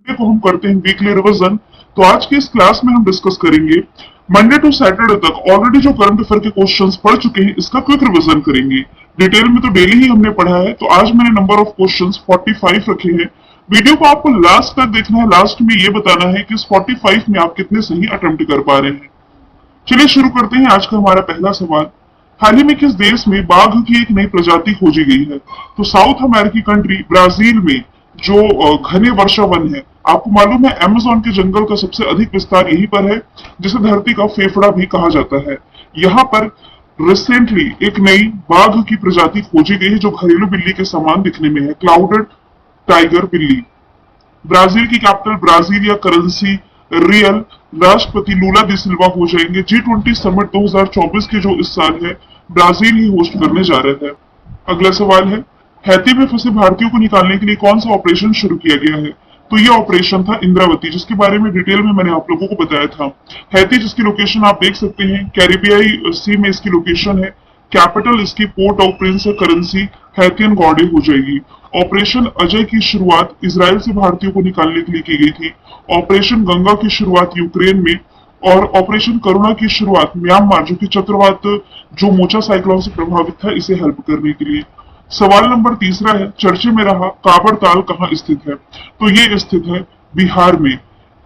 Sunday को हम करते हैं वीकली रिवीजन। तो आज की इस क्लास में हम डिस्कस करेंगे मंडे टू सैटरडे तक ऑलरेडी जो करंट अफेयर के क्वेश्चंस पढ़ चुके हैं इसका क्विक रिवीजन करेंगे। डिटेल में तो डेली ही हमने पढ़ा है, तो आज मैंने नंबर ऑफ क्वेश्चंस 45 रखे हैं। वीडियो को आपको लास्ट तक देखना है, लास्ट में ये बताना है कि इस 45 में आप कितने सही अटेम्प्ट कर पा रहे हैं। चलिए शुरू करते हैं आज का हमारा पहला सवाल। हाल ही में किस देश में बाघ की एक नई प्रजाति खोजी गई है? तो साउथ अमेरिकी कंट्री ब्राजील में जो घने वर्षा वन है, आपको मालूम है अमेज़न के जंगल का सबसे अधिक विस्तार यहीं पर है, जिसे धरती का फेफड़ा भी कहा जाता है। यहाँ पर रिसेंटली एक नई बाघ की प्रजाति खोजी गई है जो घरेलू बिल्ली के समान दिखने में है, क्लाउडेड टाइगर बिल्ली। ब्राजील की कैपिटल ब्राजील या करेंसी रियल। राष्ट्रपति लूला दी सिल्वा हो जाएंगे। G20 समिट 2024 के जो इस साल है ब्राजील ही होस्ट करने जा रहे हैं। अगला सवाल है, हैती में फंसे भारतीयों को निकालने के लिए कौन सा ऑपरेशन शुरू किया गया है? तो ये ऑपरेशन था इंद्रावती, जिसके बारे में डिटेल में मैंने आप लोगों को बताया था। हैती जिसकी लोकेशन आप देख सकते हैं, कैरिबियाई सी में इसकी लोकेशन है। कैपिटल इसकी पोर्ट ऑफ प्रिंस करेंसी हैथियन गॉडे हो जाएगी। ऑपरेशन अजय की शुरुआत इजराइल से भारतीयों को निकालने के लिए की गई थी। ऑपरेशन गंगा की शुरुआत यूक्रेन में, और ऑपरेशन करुणा की शुरुआत म्यांमार, जो कि चक्रवात जो मोचा साइक्लोन से प्रभावित था, इसे हेल्प करने के लिए। सवाल नंबर तीसरा है, चर्चे में रहा काबर ताल कहाँ स्थित है? तो ये स्थित है बिहार में।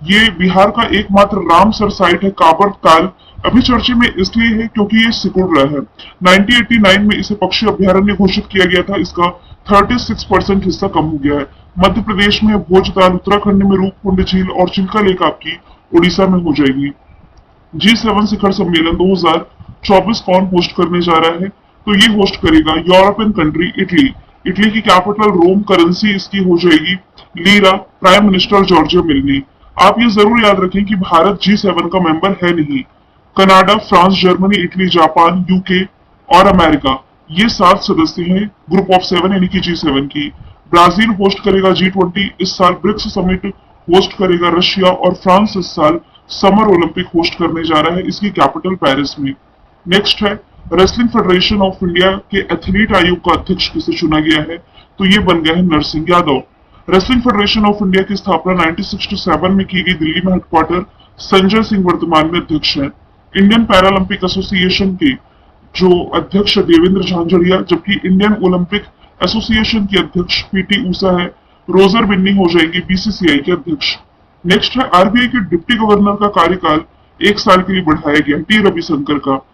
ये बिहार का एकमात्र रामसर साइट है काबर ताल। अभी चर्चे में इसलिए है क्योंकि ये सिकुड़ रहा है। 1989 में इसे पक्षी अभ्यारण्य घोषित किया गया था, इसका 36% हिस्सा कम हो गया है। मध्य प्रदेश में भोजताल, उत्तराखंड में रूपकुंड झील और चिल्का लेक आपकी उड़ीसा में हो जाएगी। G7 शिखर सम्मेलन 2024 कौन होस्ट करने जा रहा है? तो ये होस्ट करेगा यूरोपियन कंट्री इटली। इटली की कैपिटल रोम, करेंसी इसकी हो जाएगी lira, prime minister Giorgia Meloni. आप ये जरूर याद रखें कि भारत G7 का मेंबर है नहीं। Canada, France, Germany, Italy, Japan, UK और अमेरिका, ये 7 सदस्य हैं ग्रुप ऑफ 7 यानी कि G7 की। ब्राजील होस्ट करेगा G20 इस साल। ब्रिक्स समिट होस्ट करेगा रशिया, और फ्रांस इस साल समर ओलंपिक होस्ट करने जा रहा है, इसकी कैपिटल पेरिस में। नेक्स्ट है, रेसलिंग फेडरेशन ऑफ इंडिया के एथलीट आयोग का अध्यक्ष किसे चुना गया है? तो ये बन गया है Narsingh Yadav. Wrestling federation of India की स्थापना 1967 में की गई। दिल्ली में हेडक्वार्टर, संजय सिंह वर्तमान में अध्यक्ष है। इंडियन पैरालंपिक एसोसिएशन के जो अध्यक्ष देवेंद्र झांझड़िया, जबकि इंडियन ओलंपिक एसोसिएशन की अध्यक्ष पीटी ऊषा है। रोजर बिन्नी हो जाएंगे बीसीसीआई के अध्यक्ष। नेक्स्ट है, आरबीआई के डिप्टी गवर्नर का कार्यकाल 1 साल के लिए बढ़ाया गया, टी रविशंकर का।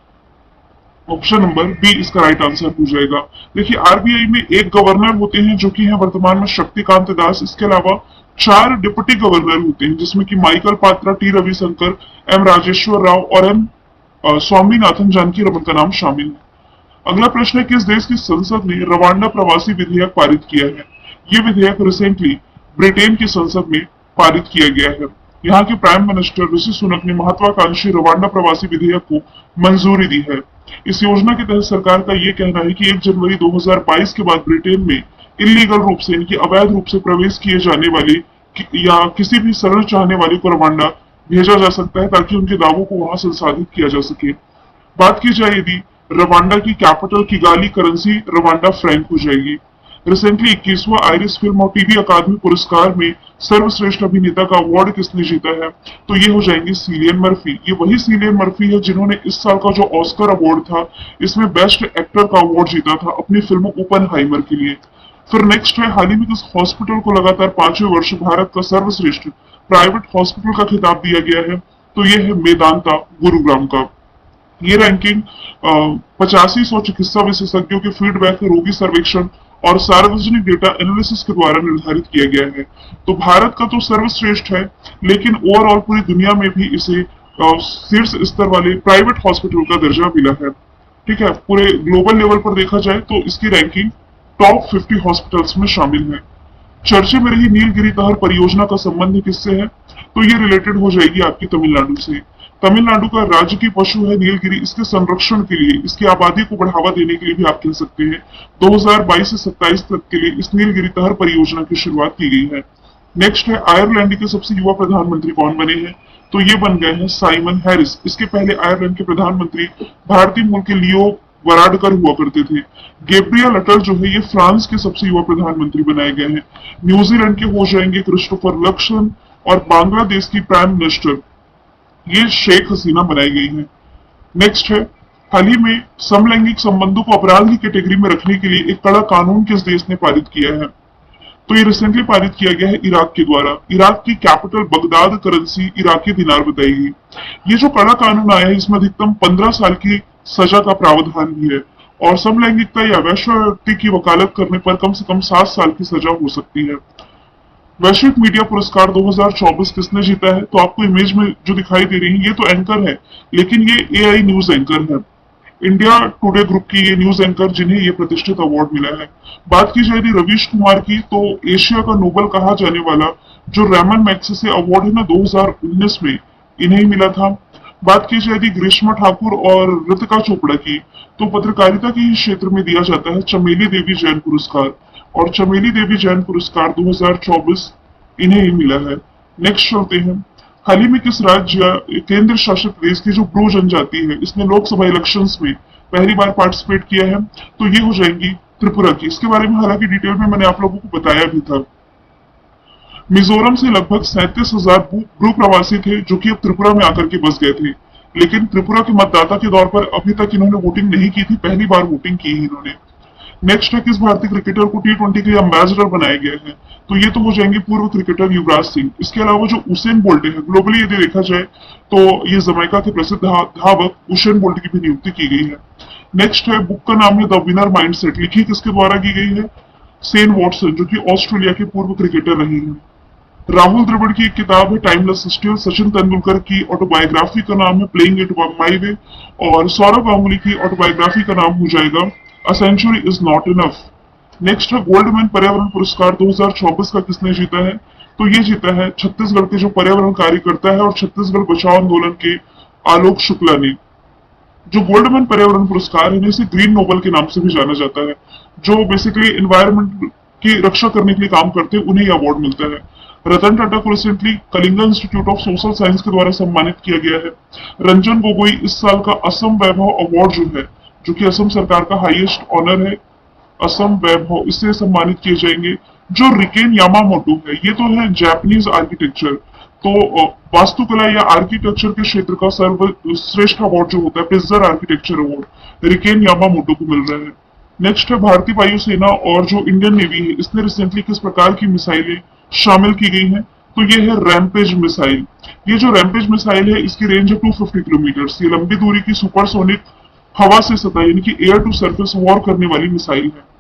ऑप्शन नंबर बी इसका राइट आंसर हो जाएगा। देखिए, आरबीआई में एक गवर्नर होते हैं जो कि हैं वर्तमान में शक्तिकांत दास। इसके अलावा 4 डिप्टी गवर्नर होते हैं, जिसमें कि Michael Patra, T Ravishankar, M Rajeshwar Rao और एम स्वामीनाथन जानकी रमन का नाम शामिल है। अगला प्रश्न है, किस देश की संसद ने रवांडा प्रवासी विधेयक पारित किया है? ये विधेयक रिसेंटली ब्रिटेन की संसद में पारित किया गया है। यहाँ के प्राइम मिनिस्टर ऋषि सुनक ने महत्वाकांक्षी रवांडा प्रवासी विधेयक को मंजूरी दी है। इस योजना के तहत सरकार का यह कहना है कि 1 जनवरी 2022 के बाद ब्रिटेन में इलीगल रूप से, इनकी अवैध रूप से प्रवेश किए जाने वाले या किसी भी शरण चाहने वाले को रवांडा भेजा जा सकता है, ताकि उनके दावों को वहां संसाधित किया जा सके। बात की जाए यदि रवांडा की capital Kigali, currency Rwanda Frank हो जाएगी। रिसेंटली 21वां आयरिश फिल्म और टीवी अकादमी पुरस्कार में सर्वश्रेष्ठ अभिनेता का अवार्ड किसने जीता है? तो ये हो जाएंगे सिलियन मर्फी। ये वही सिलियन मर्फी है जिन्होंने इस साल का जो ऑस्कर अवार्ड था, इसमें बेस्ट एक्टर का अवार्ड जीता था अपनी फिल्म ओपनहाइमर के लिए। फिर नेक्स्ट है, हाल ही में किस हॉस्पिटल को लगातार 5वें वर्ष भारत का सर्वश्रेष्ठ प्राइवेट हॉस्पिटल का खिताब दिया गया है? तो ये है मेदांता, गुरुग्राम का। ये रैंकिंग 8500 चिकित्सा विशेषज्ञों के फीडबैक, रोगी सर्वेक्षण और सार्वजनिक डेटा एनालिसिस के द्वारा निर्धारित किया गया है। तो भारत का तो सर्वश्रेष्ठ है, लेकिन ओवरऑल पूरी दुनिया में भी इसे शीर्ष स्तर वाले प्राइवेट हॉस्पिटल का दर्जा मिला है। ठीक है, पूरे ग्लोबल लेवल पर देखा जाए तो इसकी रैंकिंग टॉप 50 हॉस्पिटल्स में शामिल है। चर्चे में रही नीलगिरी तहर परियोजना का संबंध किससे है? तो ये रिलेटेड हो जाएगी आपकी तमिलनाडु से। तमिलनाडु का राज्य की पशु है नीलगिरी। इसके संरक्षण के लिए, इसकी आबादी को बढ़ावा देने के लिए भी आप कह सकते हैं 2022 से 27 तक के लिए इस नीलगिरी तहर परियोजना की शुरुआत की गई है। नेक्स्ट है, आयरलैंड के सबसे युवा प्रधानमंत्री कौन बने हैं? तो ये बन गए हैं साइमन हैरिस। इसके पहले आयरलैंड के प्रधानमंत्री भारतीय मूल के लियो वराडकर हुआ करते थे। गैब्रियल अटल जो है ये फ्रांस के सबसे युवा प्रधानमंत्री बनाए गए हैं। न्यूजीलैंड के हो जाएंगे क्रिस्टोफर लक्सन, और बांग्लादेश की प्राइम मिनिस्टर ये शेख हसीना बनाई गई है। नेक्स्ट है, हाल ही में समलैंगिक संबंधों को अपराध की कैटेगरी में रखने के लिए एक कड़ा कानून किस देश ने पारित किया है? तो ये रिसेंटली पारित किया गया है इराक के द्वारा। इराक की कैपिटल बगदाद करेंसी इराकी दिनार बताई गई। ये जो कड़ा कानून आया है इसमें अधिकतम 15 साल की सजा का प्रावधान भी है, और समलैंगिकता या वैश्य की वकालत करने पर कम से कम 7 साल की सजा हो सकती है। वैश्विक मीडिया पुरस्कार 2024 किसने जीता है? तो आपको इमेज में जो दिखाई दे रही है ये तो एंकर है, लेकिन ये एआई न्यूज एंकर है। इंडिया टुडे ग्रुप की ये न्यूज एंकर जिन्हें ये प्रतिष्ठित अवार्ड मिला है। बात की जाए रवीश कुमार की, तो एशिया का नोबेल कहा जाने वाला जो रैमन मैग्सेसे अवार्ड है ना 2019 में इन्हें मिला था। बात की जाए ग्रीष्मा ठाकुर और ऋतिका चोपड़ा की, तो पत्रकारिता के ही क्षेत्र में दिया जाता है चमेली देवी जैन पुरस्कार, और चमेली देवी जैन पुरस्कार 2024 इन्हें ही मिला है। नेक्स्ट चलते हैं, हाल ही में किस राज्य केंद्र शासित प्रदेश की जो ब्रू जनजाति है इसने लोकसभा इलेक्शंस में पहली बार पार्टिसिपेट किया है? तो ये हो जाएंगी त्रिपुरा की। इसके बारे में हालांकि डिटेल में मैंने आप लोगों को बताया भी था। मिजोरम से लगभग 37,000 ब्रू प्रवासी थे जो कि अब त्रिपुरा में आकर के बस गए थे, लेकिन त्रिपुरा के मतदाता के तौर पर अभी तक इन्होंने वोटिंग नहीं की थी, पहली बार वोटिंग की है इन्होंने। नेक्स्ट है, किस भारतीय क्रिकेटर को T20 के लिए एम्बेसडर बनाया गया है? तो ये तो हो जाएंगे पूर्व क्रिकेटर युवराज सिंह। इसके अलावा जो उसेन बोल्ट है, ग्लोबली यदि देखा जाए तो ये जमैका के प्रसिद्ध धावक उसेन बोल्ट की भी नियुक्ति की गई है। नेक्स्ट है, बुक का नाम है द विनर माइंडसेट, लिखी किसके द्वारा की गई है? सेन वॉटसन जो कि ऑस्ट्रेलिया के पूर्व क्रिकेटर रहे हैं। राहुल द्रविड़ की एक किताब है टाइमलेस स्टिल, सचिन तेंदुलकर की ऑटोबायोग्राफी का नाम है प्लेइंग इट माई वे, और सौरव गांगुली की ऑटोबायोग्राफी का नाम हो जाएगा a century is not enough. Next है, गोल्डमैन पर्यावरण पुरस्कार 2024 का किसने जीता है? तो ये जीता है छत्तीसगढ़ के जो पर्यावरण कार्यकर्ता है और छत्तीसगढ़ बचाओ आंदोलन के आलोक शुक्ला ने। जो गोल्डमैन पर्यावरण पुरस्कार है इसे ग्रीन नोबल के नाम से भी जाना जाता है। जो बेसिकली एनवायरमेंट की रक्षा करने के लिए काम करते हैं उन्हें अवार्ड मिलता है। रतन टाटा को recently Kalinga institute of social science के द्वारा सम्मानित किया गया है। रंजन गोगोई इस साल का असम वैभव अवार्ड जो है, जो कि असम सरकार का हाईएस्ट ऑनर है, असम वैभव, इससे सम्मानित किए जाएंगे। जो रिकेन यामामोटो है ये तो है जापानीज आर्किटेक्चर, तो वास्तुकला या आर्किटेक्चर के क्षेत्र का सर्वश्रेष्ठ अवार्ड जो होता है pizza architecture award RIKEN Yamamoto को मिल रहा है। नेक्स्ट है, भारतीय वायुसेना और जो इंडियन नेवी है इसने रिसेंटली किस प्रकार की मिसाइलें शामिल की गई हैं? तो ये है रैम्पेज मिसाइल। ये जो रैम्पेज मिसाइल है इसकी रेंज है 250 किलोमीटर। ये लंबी दूरी की सुपरसोनिक हवा से सतह यानी कि एयर टू सरफेस वॉर करने वाली मिसाइल है।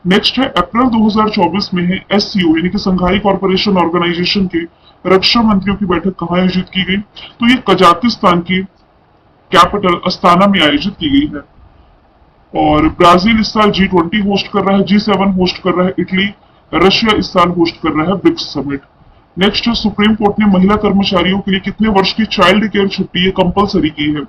नेक्स्ट है, अप्रैल 2024 में है एससीओ यानी कि संघाई कॉर्पोरेशन ऑर्गेनाइजेशन के रक्षा मंत्रियों की बैठक कहाँ आयोजित की गई? तो ये कजाकिस्तान की कैपिटल अस्ताना में आयोजित की गई है। और ब्राजील इस साल G20 होस्ट कर रहा है, G7 होस्ट कर रहा है इटली, रशिया इस साल होस्ट कर रहा है ब्रिक्स समिट। नेक्स्ट है, सुप्रीम कोर्ट ने महिला कर्मचारियों के लिए कितने वर्ष की चाइल्ड केयर छुट्टी कंपलसरी की है?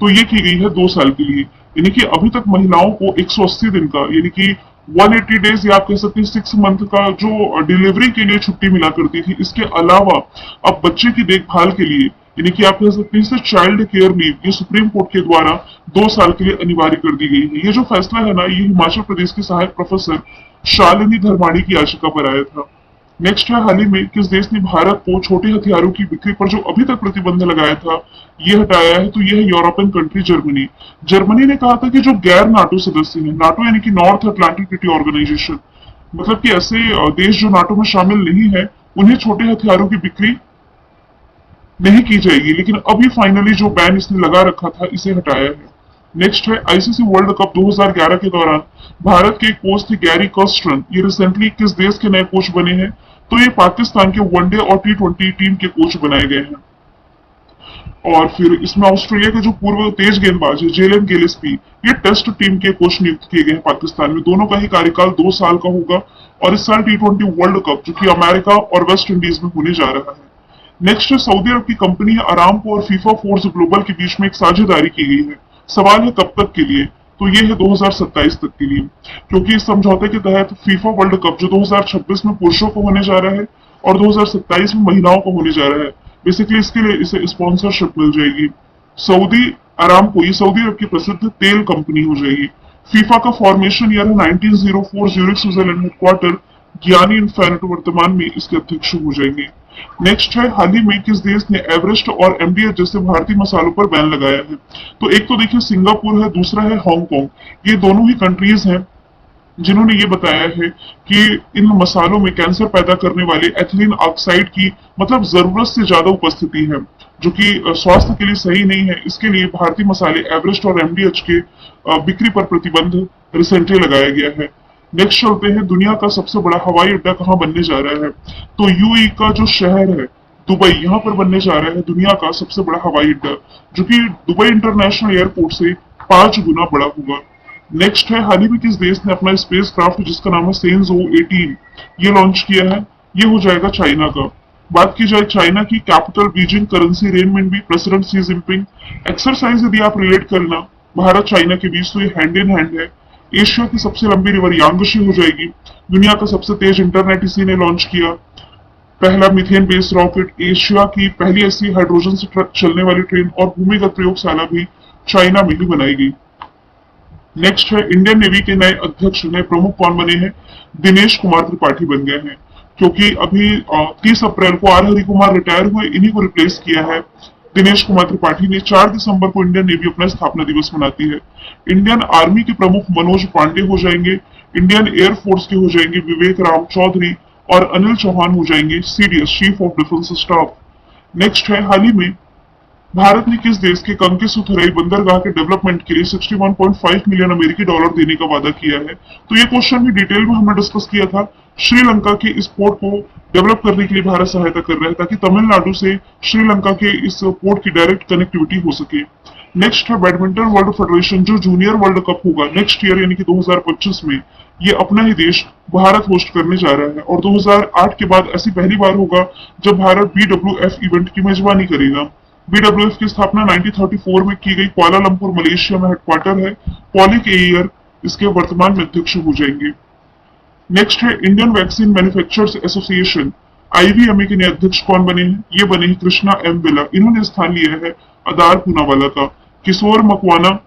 तो ये की गई है 2 साल के लिए, यानी कि अभी तक महिलाओं को 180 दिन का यानी कि 180 डेज या आप कह सकते हैं 6 मंथ का जो डिलीवरी के लिए छुट्टी मिला करती थी, इसके अलावा अब बच्चे की देखभाल के लिए यानी कि आप कह सकते हैं चाइल्ड केयर लीव ये सुप्रीम कोर्ट के द्वारा 2 साल के लिए अनिवार्य कर दी गई है। ये जो फैसला है ना ये हिमाचल प्रदेश के सहायक प्रोफेसर शालिनी धर्माणी की याचिका पर आया था। नेक्स्ट है, हाल ही में किस देश ने भारत को छोटे हथियारों की बिक्री पर जो अभी तक प्रतिबंध लगाया था ये हटाया है? तो यह है यूरोपियन कंट्री जर्मनी। जर्मनी ने कहा था कि जो गैर नाटो सदस्य हैं, नाटो यानी कि नॉर्थ अटलांटिक ट्रीटी ऑर्गेनाइजेशन, मतलब कि ऐसे देश जो नाटो में शामिल नहीं है उन्हें छोटे हथियारों की बिक्री नहीं की जाएगी, लेकिन अभी फाइनली जो बैन इसने लगा रखा था इसे हटाया है। नेक्स्ट है, आईसीसी वर्ल्ड कप 2011 के दौरान भारत के कोच थे गैरी कर्स्टन, ये रिसेंटली किस देश के नए कोच बने हैं? तो ये पाकिस्तान के वनडे और T20 टीम के कोच बनाए गए हैं। और फिर इसमें ऑस्ट्रेलिया के जो पूर्व तेज गेंदबाज है जेलन गिलेस्पी ये टेस्ट टीम के कोच नियुक्त किए गए हैं पाकिस्तान में। दोनों का ही कार्यकाल 2 साल का होगा, और इस साल T20 वर्ल्ड कप जो कि अमेरिका और वेस्ट इंडीज में होने जा रहा है। नेक्स्ट, सऊदी अरब की कंपनी अरामको और फीफा फोर्स ग्लोबल के बीच में एक साझेदारी की गई है। सवाल है कब तक के लिए? तो ये है 2027 तक के लिए, क्योंकि इस समझौते के तहत फीफा वर्ल्ड कप जो 2026 में पुरुषों को होने जा रहा है और 2027 में महिलाओं को होने जा रहा है, बेसिकली इसके लिए इसे स्पॉन्सरशिप मिल जाएगी। सऊदी अरामको ये सऊदी अरब की प्रसिद्ध तेल कंपनी हो जाएगी। फीफा का फॉर्मेशन ईयर है 1904, ज्यूरिख स्विट्जरलैंड हेडक्वार्टर, गियानी इन्फैंटो वर्तमान में इसके अध्यक्ष हो जाएंगे। नेक्स्ट है, हाल ही में किस देश ने एवरेस्ट और एमडीएच जैसे भारतीय मसालों पर बैन लगाया है? तो एक तो देखिए सिंगापुर है, दूसरा है हांगकांग। ये दोनों ही कंट्रीज हैं जिन्होंने ये बताया है कि इन मसालों में कैंसर पैदा करने वाले एथिलीन ऑक्साइड की मतलब जरूरत से ज्यादा उपस्थिति है, जो कि स्वास्थ्य के लिए सही नहीं है। इसके लिए भारतीय मसाले एवरेस्ट और एमडीएच के बिक्री पर प्रतिबंध रिसेंटली लगाया गया है। नेक्स्ट चलते हैं, दुनिया का सबसे बड़ा हवाई अड्डा कहाँ बनने जा रहा है? तो यूएई का जो शहर है दुबई, यहाँ पर बनने जा रहा है दुनिया का सबसे बड़ा हवाई अड्डा, जो कि दुबई इंटरनेशनल एयरपोर्ट से 5 गुना बड़ा होगा। नेक्स्ट है, हाल ही में किस देश ने अपना स्पेस क्राफ्ट जिसका नाम है सेंजो 18 ये लॉन्च किया है? ये हो जाएगा चाइना का। बात की जाए चाइना की capital Beijing, currency renminbi, president सी जिनपिंग। एक्सरसाइज यदि आप रिलेट करना भारत चाइना के बीच, तो ये हैंड इन हैंड है। एशिया की सबसे लंबी रिवर यांगशी हो जाएगी। दुनिया का सबसे तेज इंटरनेट इसी ने लॉन्च किया। पहला मीथेन बेस्ड रॉकेट, एशिया की पहली ऐसी हाइड्रोजन से चलने वाली ट्रेन और भूमिगत प्रयोगशाला भी चाइना में ही बनाई गई। नेक्स्ट है, इंडियन नेवी के नए अध्यक्ष नए प्रमुख कौन बने हैं? दिनेश कुमार त्रिपाठी बन गए हैं, क्योंकि अभी 30 अप्रैल को आर हरि कुमार रिटायर हुए, इन्हीं को रिप्लेस किया है दिनेश कुमार त्रिपाठी ने। 4 दिसंबर को इंडियन नेवी अपना स्थापना दिवस मनाती है। इंडियन आर्मी के प्रमुख मनोज पांडे हो जाएंगे। इंडियन एयरफोर्स के हो जाएंगे विवेक राम चौधरी, और अनिल चौहान हो जाएंगे CDS, chief of defence staff. Next है, हाल ही में भारत ने किस देश के कंकेसुथुरई बंदरगाह के डेवलपमेंट के लिए 61.5 मिलियन अमेरिकी डॉलर देने का वादा किया है? तो ये क्वेश्चन भी डिटेल में हमने डिस्कस किया था। श्रीलंका के इस पोर्ट को डेवलप करने के लिए भारत सहायता कर रहा है, ताकि तमिलनाडु से श्रीलंका के इस पोर्ट की डायरेक्ट कनेक्टिविटी हो सके। नेक्स्ट है, बैडमिंटन वर्ल्ड फेडरेशन जो जूनियर वर्ल्ड कप होगा नेक्स्ट ईयर यानी कि 2025 में, ये अपना ही देश भारत होस्ट करने जा रहा है, और 2008 के बाद ऐसी पहली बार होगा जब भारत बीडब्ल्यूएफ इवेंट की मेजबानी करेगा। बीडब्ल्यूएफ की स्थापना 1934 में की गई, कुआलालंपुर मलेशिया में हेडक्वार्टर है। पॉलिक एयर इसके वर्तमान में अध्यक्ष हो जाएंगे। नेक्स्ट है, इंडियन वैक्सीन मैन्युफैक्चरर्स एसोसिएशन आईवीएमए के नए अध्यक्ष कौन बने हैं? ये बने हैं कृष्णा एम बिला। इन्होंने स्थान लिया है अदार पूनावाला का। किशोर मकवाना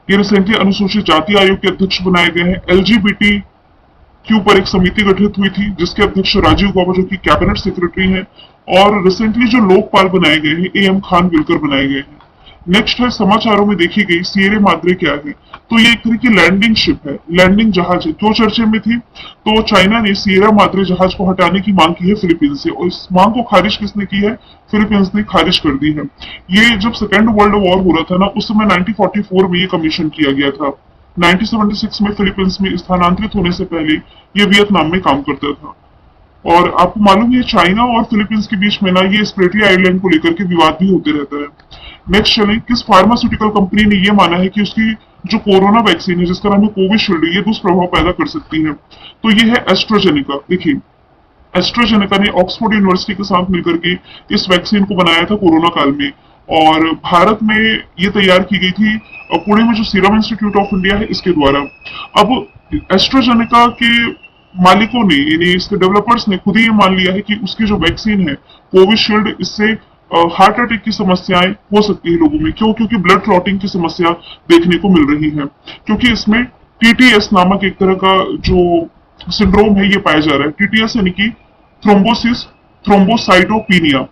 ये रिसेंटली अनुसूचित जाति आयोग के अध्यक्ष बनाए गए हैं। एलजीबीटी के ऊपर एक समिति गठित हुई थी जिसके अध्यक्ष राजीव गौबा जो कि कैबिनेट सेक्रेटरी हैं, और रिसेंटली जो लोकपाल बनाए गए हैं एएम खान विलकर बनाए गए हैं। नेक्स्ट है, समाचारों में देखी गई सीएरे माद्रे क्या है? तो ये एक तरह की लैंडिंग शिप है, लैंडिंग जहाज है। क्यों चर्चे में थी? तो चाइना ने सीएरा माद्रे जहाज को हटाने की मांग की है फिलीपींस से, और इस मांग को खारिज किसने की है? फिलीपींस ने खारिज कर दी है। ये जब सेकेंड वर्ल्ड वॉर हो रहा था ना, उस समय 1944 में ये कमीशन किया गया था। 1976 में फिलीपींस में स्थानांतरित होने से पहले ये वियतनाम में काम करता था। और आपको मालूम है चाइना और फिलीपींस के बीच में ना ये स्प्रेटली आइलैंड को लेकर के विवाद भी होते रहता है। नेक्स्ट चलें, किस फार्मास्यूटिकल कंपनी ने ये माना है कि उसकी जो कोरोना वैक्सीन है जिसका नाम है कोविशील्ड, ये दुष्प्रभाव पैदा कर सकती है? तो ये है एस्ट्राजेनेका। देखिए, एस्ट्राजेनेका ने ऑक्सफोर्ड यूनिवर्सिटी के साथ मिलकर के इस वैक्सीन को बनाया था कोरोना काल में, और भारत में ये तैयार की गई थी पुणे में जो सीरम इंस्टीट्यूट ऑफ इंडिया है इसके द्वारा। अब एस्ट्राजेनेका के मालिकों ने यानी इसके डेवलपर्स ने खुद ही ये मान लिया है कि उसकी जो वैक्सीन है कोविशील्ड, इससे हार्ट अटैक की समस्याएं हो सकती है लोगों में। क्यों? क्योंकि ब्लड क्लॉटिंग की समस्या देखने को मिल रही है, क्योंकि इसमें टीटीएस नामक एक तरह का जो सिंड्रोम है ये पाया जा रहा है। टीटीएस यानी कि थ्रोम्बोसिस थ्रोम्बोसाइटोपिनिया।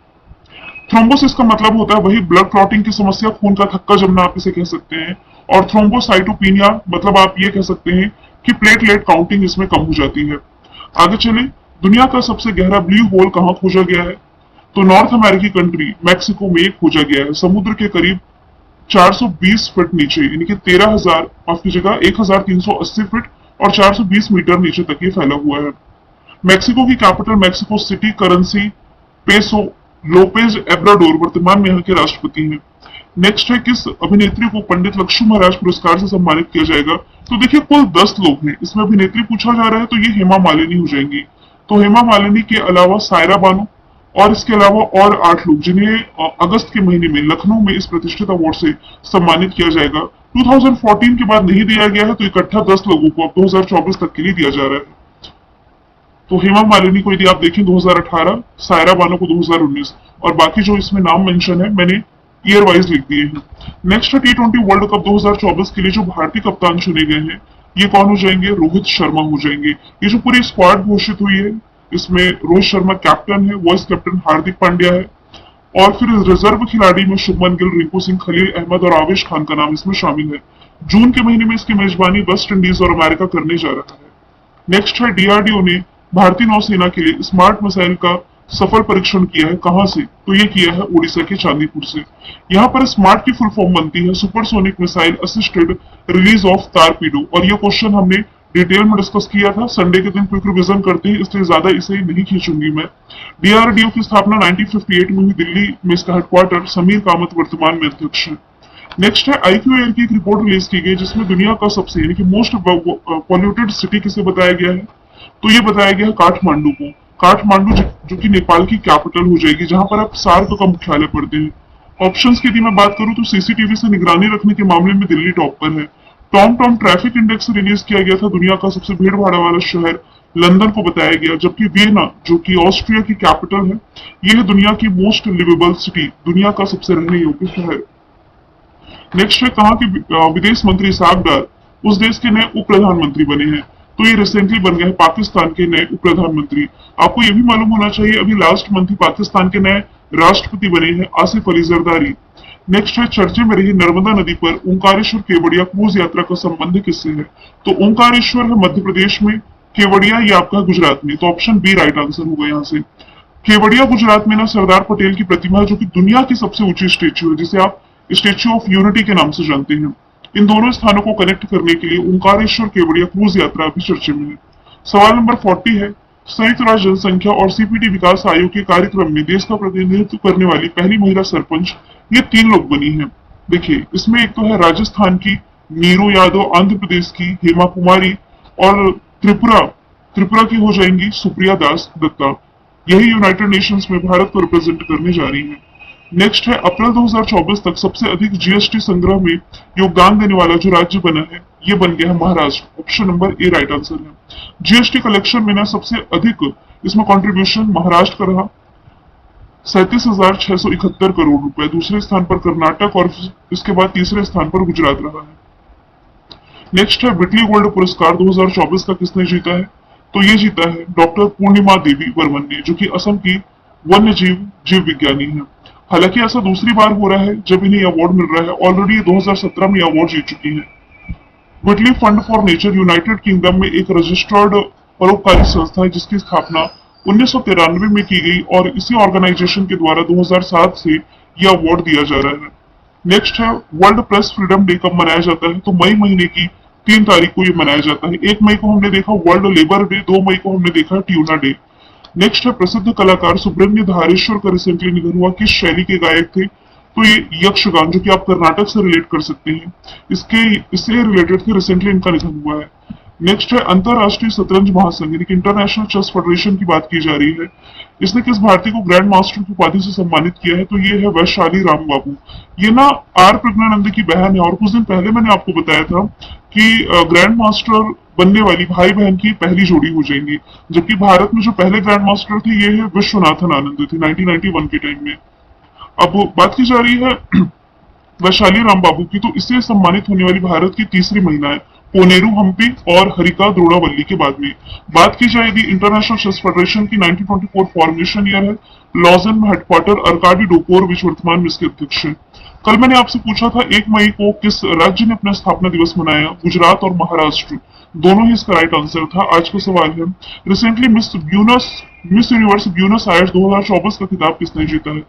थ्रोम्बोसिस का मतलब होता है वही ब्लड क्लॉटिंग की समस्या, खून का थक्का जमना आप इसे कह सकते हैं, और थ्रोम्बोसाइटोपिनिया मतलब आप ये कह सकते हैं कि प्लेटलेट काउंटिंग इसमें कम हो जाती है। आगे चले, दुनिया का सबसे गहरा ब्लू होल कहाँ खोजा गया है? तो नॉर्थ अमेरिकी कंट्री मैक्सिको में खोजा गया है, समुद्र के करीब 420 फीट नीचे, यानी कि 13,000 माफ कीजिएगा 1380 फीट और 420 मीटर नीचे तक ये फैला हुआ है। मैक्सिको की capital Mexico city, currency peso, Lopez Obrador वर्तमान में यहाँ के राष्ट्रपति हैं। नेक्स्ट है, किस अभिनेत्री को पंडित लक्ष्मी महाराज पुरस्कार से सम्मानित किया जाएगा? तो देखिए कुल 10 लोग हैं, इसमें अभिनेत्री पूछा जा रहा है तो ये हेमा मालिनी हो जाएंगी। तो हेमा मालिनी के अलावा सायरा बानो और इसके अलावा और 8 लोग जिन्हें अगस्त के महीने में लखनऊ में इस प्रतिष्ठित अवार्ड से सम्मानित किया जाएगा। 2014 के बाद नहीं दिया गया है, तो इकट्ठा 10 लोगों को अब 2024 तक के लिए दिया जा रहा है। तो हेमा मालिनी को यदि आप देखें 2018, सायरा बानो को 2019, और बाकी जो इसमें नाम मेंशन है मैंने ईयर वाइज लिख दिए हैं। नेक्स्ट है T20 वर्ल्ड कप 2024 के लिए जो भारतीय कप्तान चुने गए हैं, ये कौन हो जाएंगे? रोहित शर्मा हो जाएंगे। ये जो पूरी स्क्वाड घोषित हुई है, इसमें रोहित शर्मा कैप्टन है, वाइस कैप्टन हार्दिक पांड्या है, और फिर रिजर्व खिलाड़ी में शुभमन गिल, रिंकू सिंह, खलील अहमद और आवेश खान का नाम इसमें शामिल है। जून के महीने में इसकी मेजबानी वेस्ट इंडीज और अमेरिका करने जा रहा है। नेक्स्ट है डीआरडीओ ने भारतीय नौसेना के लिए स्मार्ट मिसाइल का सफल परीक्षण किया है। कहां से? तो ये किया है उड़ीसा के चांदीपुर से। यहाँ पर स्मार्ट की फुल फॉर्म बनती है supersonic missile assisted release of torpedo, और ये क्वेश्चन हमने डिटेल में डिस्कस किया था। संडे के दिन क्विक रिवीजन करते हैं, इसलिए ज्यादा इसे नहीं खींचूंगी मैं। डीआरडीओ की स्थापना 1958 में हुई, दिल्ली में इसका हेडक्वार्टर, समीर कामत वर्तमान में अध्यक्ष है। नेक्स्ट है आईक्यू एयर की एक रिपोर्ट रिलीज की गई जिसमें दुनिया का सबसे यानी कि मोस्ट पॉल्यूटेड सिटी किसे बताया गया है? तो ये बताया गया है काठमांडू को। काठमांडू जो कि नेपाल की कैपिटल हो जाएगी, जहां पर अब सार्क का मुख्यालय पड़ते हैं। ऑप्शंस की यदि मैं बात करूं तो सीसीटीवी से निगरानी रखने के मामले में दिल्ली टॉप पर है। Tom Tom traffic index release किया गया था, दुनिया का सबसे भीड़ भाड़ वाला शहर लंदन को बताया गया, जबकि वियना जो कि ऑस्ट्रिया की कैपिटल है, यह है दुनिया की मोस्ट लिवेबल सिटी, दुनिया का सबसे रहने योग्य शहर। नेक्स्ट है कहा कि विदेश मंत्री इसाक डार उस देश के नए उप प्रधानमंत्री बने हैं। तो ये रिसेंटली बन गए हैं पाकिस्तान के नए उप प्रधानमंत्री। आपको ये भी मालूम होना चाहिए अभी लास्ट मंथ ही पाकिस्तान के नए राष्ट्रपति बने हैं आसिफ अली जरदारी। नेक्स्ट है चर्चे में रही नर्मदा नदी पर ओंकारेश्वर केवड़िया क्रूज यात्रा का संबंध किससे है? तो ओंकारेश्वर है मध्य प्रदेश में, केवड़िया ये आपका गुजरात में। तो ऑप्शन बी राइट आंसर होगा यहाँ से। केवड़िया गुजरात में ना सरदार पटेल की प्रतिमा है, जो कि दुनिया की सबसे ऊंची स्टेच्यू है, जिसे आप स्टेच्यू ऑफ यूनिटी के नाम से जानते हैं। इन दोनों स्थानों को कनेक्ट करने के लिए ओंकारेश्वर केवड़िया क्रूज यात्रा अभी चर्चे में है। सवाल नंबर 40 है संयुक्त राष्ट्र जनसंख्या और सीपीटी विकास आयोग के कार्यक्रम में देश का प्रतिनिधित्व करने वाली पहली महिला सरपंच, ये 3 लोग बनी है। देखिए इसमें एक तो है राजस्थान की नीरू यादव, आंध्र प्रदेश की हेमा कुमारी, और त्रिपुरा की हो जाएंगी सुप्रिया दास दत्ता। यही यूनाइटेड नेशंस में भारत को रिप्रेजेंट करने जा रही है। नेक्स्ट है अप्रैल 2024 तक सबसे अधिक जीएसटी संग्रह में योगदान देने वाला जो राज्य बना है, ये बन गया है Maharashtra. Option number A right answer है। जीएसटी कलेक्शन में ना सबसे अधिक इसमें कंट्रीब्यूशन महाराष्ट्र का रहा, 37,671 करोड़ रुपए। दूसरे स्थान पर कर्नाटक और इसके बाद तीसरे स्थान पर गुजरात रहा है। नेक्स्ट है विटली गोल्ड पुरस्कार 2024 का किसने जीता है? तो ये जीता है डॉक्टर पूर्णिमा देवी वर्मन ने, जो कि असम की वन्य जीव विज्ञानी है। हालांकि ऐसा दूसरी बार हो रहा है जब इन्हें अवार्ड मिल रहा है, ऑलरेडी 2017 में अवार्ड जीत चुकी है। विटली fund for nature United kingdom में एक रजिस्टर्ड परोपकारी संस्था है जिसकी स्थापना 1993 में की गई, और इसी ऑर्गेनाइजेशन के द्वारा 2007 से यह अवार्ड दिया जा रहा है। नेक्स्ट है वर्ल्ड प्रेस फ्रीडम डे कब मनाया जाता है? तो मई महीने की 3 तारीख को यह मनाया जाता है। 1 मई को हमने देखा वर्ल्ड लेबर डे, 2 मई को हमने देखा ट्यूना डे। नेक्स्ट है प्रसिद्ध कलाकार सुब्रमण्य धारेश्वर का रिसेंटली निधन हुआ, किस शैली के गायक थे? तो ये यक्षगान, जो कि आप कर्नाटक से रिलेट कर सकते हैं, इससे रिलेटेड थे, रिसेंटली इनका निधन हुआ है। नेक्स्ट है अंतरराष्ट्रीय शतरंज महासंघ यानी कि इंटरनेशनल चेस फेडरेशन की बात की जा रही है। इसने किस भारतीय को ग्रैंड मास्टर की उपाधि से सम्मानित किया है? तो ये है वैशाली राम बाबू। ये ना आर प्रज्ञानंद की बहन है, और कुछ दिन पहले मैंने आपको बताया था कि ग्रैंड मास्टर बनने वाली भाई बहन की पहली जोड़ी हो जाएंगी, जबकि भारत में जो पहले ग्रैंड मास्टर थे ये है विश्वनाथन आनंद थे 1991 के टाइम में। अब बात की जा रही है वैशाली राम बाबू की, तो इससे सम्मानित होने वाली भारत की तीसरी महिला है, कोनेरू हम्पी और हरिका द्रोणावल्ली के बाद में। बात की जाए यदि इंटरनेशनल चेस फेडरेशन की 1924 फॉर्मेशन ईयर है, लॉजन में हेडक्वार्टर अर्काडी डोकोरोविच वर्तमान में इसके अध्यक्ष है। कल मैंने आपसे पूछा था 1 मई को किस राज्य ने अपना स्थापना दिवस मनाया? गुजरात और महाराष्ट्र, दोनों ही इसका राइट आंसर था। आज का सवाल है recently miss universe Buenos Aires 2024 का खिताब किसने जीता है?